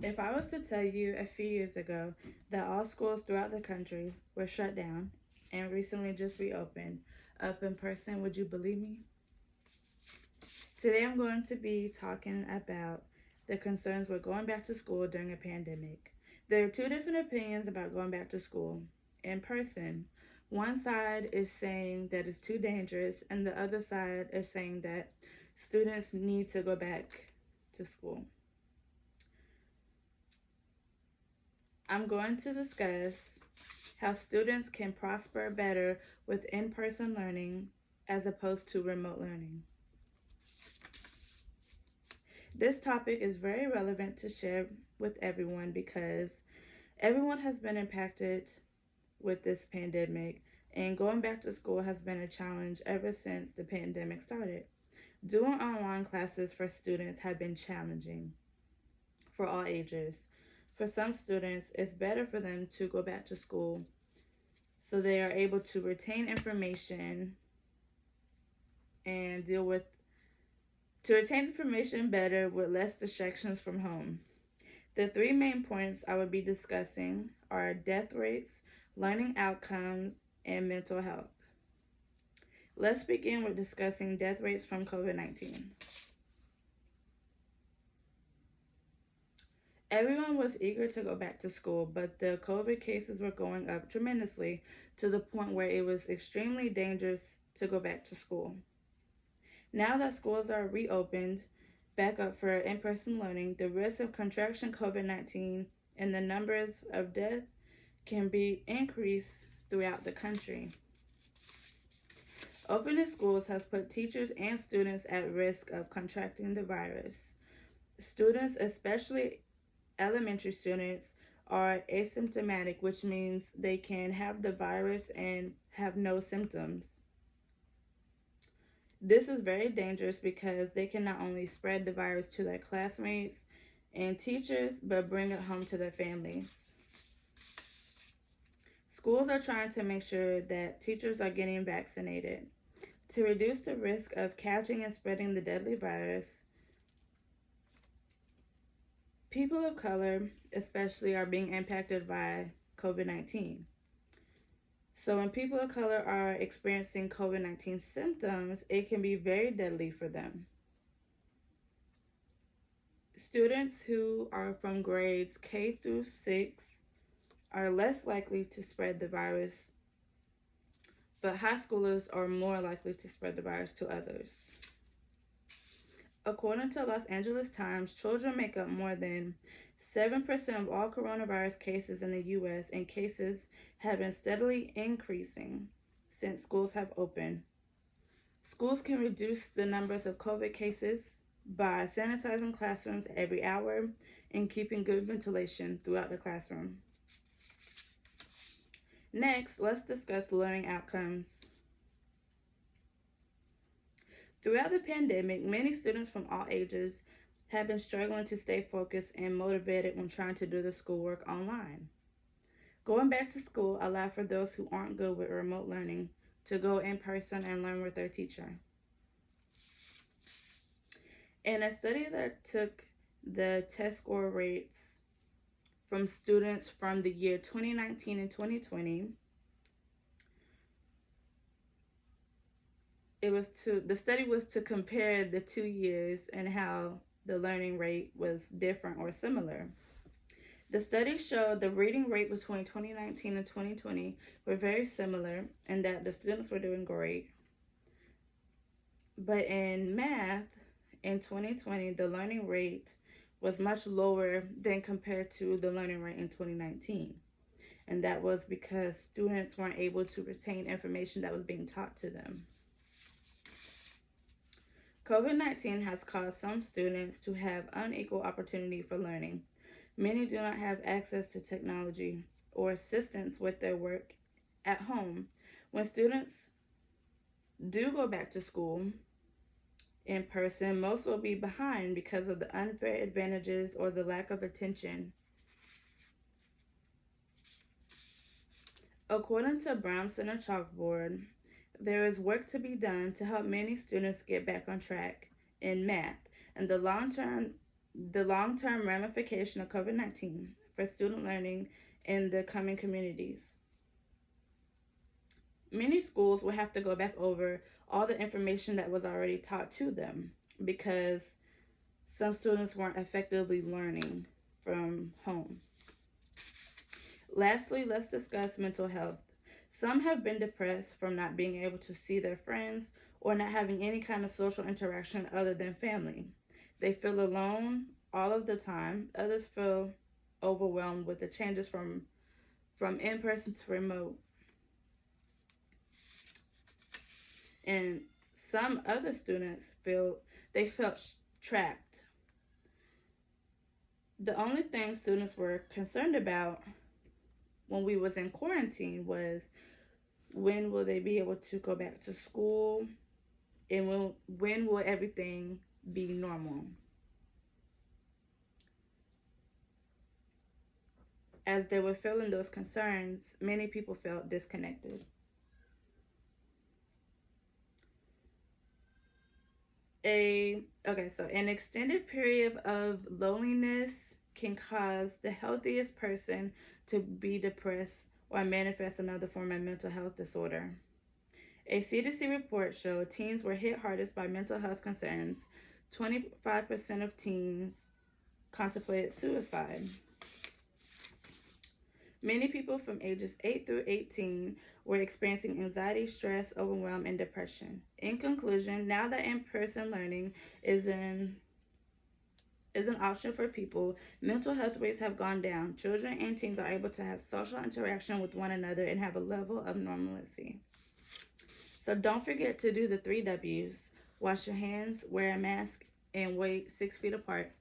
If I was to tell you a few years ago that all schools throughout the country were shut down and recently just reopened up in person, would you believe me? Today I'm going to be talking about the concerns with going back to school during a pandemic. There are two different opinions about going back to school in person. One side is saying that it's too dangerous, and the other side is saying that students need to go back to school. I'm going to discuss how students can prosper better with in person learning as opposed to remote learning. This topic is very relevant to share with everyone because everyone has been impacted with this pandemic, and going back to school has been a challenge ever since the pandemic started. Doing online classes for students have been challenging for all ages. For some students, it's better for them to go back to school so they are able to retain information and retain information better with less distractions from home. The three main points I would be discussing are death rates, learning outcomes, and mental health. Let's begin with discussing death rates from COVID-19. Everyone was eager to go back to school, but the COVID cases were going up tremendously to the point where it was extremely dangerous to go back to school. Now that schools are reopened back up for in person learning, the risk of contraction COVID-19 and the numbers of deaths can be increased throughout the country. Opening schools has put teachers and students at risk of contracting the virus. Students, especially elementary students, are asymptomatic, which means they can have the virus and have no symptoms. This is very dangerous because they can not only spread the virus to their classmates and teachers, but bring it home to their families. Schools are trying to make sure that teachers are getting vaccinated. To reduce the risk of catching and spreading the deadly virus, people of color especially are being impacted by COVID-19. So when people of color are experiencing COVID-19 symptoms, it can be very deadly for them. Students who are from grades K through 6 are less likely to spread the virus, but high schoolers are more likely to spread the virus to others. According to Los Angeles Times, children make up more than 7% of all coronavirus cases in the U.S., and cases have been steadily increasing since schools have opened. Schools can reduce the numbers of COVID cases by sanitizing classrooms every hour and keeping good ventilation throughout the classroom. Next, let's discuss learning outcomes. Throughout the pandemic, many students from all ages have been struggling to stay focused and motivated when trying to do the schoolwork online. Going back to school allowed for those who aren't good with remote learning to go in person and learn with their teacher. In a study that took the test score rates from students from the year 2019 and 2020, the study was to compare the 2 years and how the learning rate was different or similar. The study showed the reading rate between 2019 and 2020 were very similar and that the students were doing great. But in math, in 2020, the learning rate was much lower than compared to the learning rate in 2019. And that was because students weren't able to retain information that was being taught to them. COVID-19 has caused some students to have unequal opportunity for learning. Many do not have access to technology or assistance with their work at home. When students do go back to school in person, most will be behind because of the unfair advantages or the lack of attention. According to Brown Center Chalkboard, there is work to be done to help many students get back on track in math, and the long-term the long-term ramification of COVID-19 for student learning in the coming communities. Many schools will have to go back over all the information that was already taught to them because some students weren't effectively learning from home. Lastly, let's discuss mental health. Some have been depressed from not being able to see their friends or not having any kind of social interaction other than family. They feel alone all of the time. Others feel overwhelmed with the changes from in-person to remote. And some other students felt trapped. The only thing students were concerned about when we was in quarantine was when will they be able to go back to school and when will everything be normal. As they were feeling those concerns, many people felt disconnected. So an extended period of loneliness can cause the healthiest person to be depressed or manifest another form of mental health disorder. A CDC report showed teens were hit hardest by mental health concerns. 25% of teens contemplated suicide. Many people from ages 8 through 18 were experiencing anxiety, stress, overwhelm, and depression. In conclusion, now that in-person learning is an option for people, mental health rates have gone down. Children and teens are able to have social interaction with one another and have a level of normalcy. So don't forget to do the 3 W's. Wash your hands, wear a mask, and wait 6 feet apart.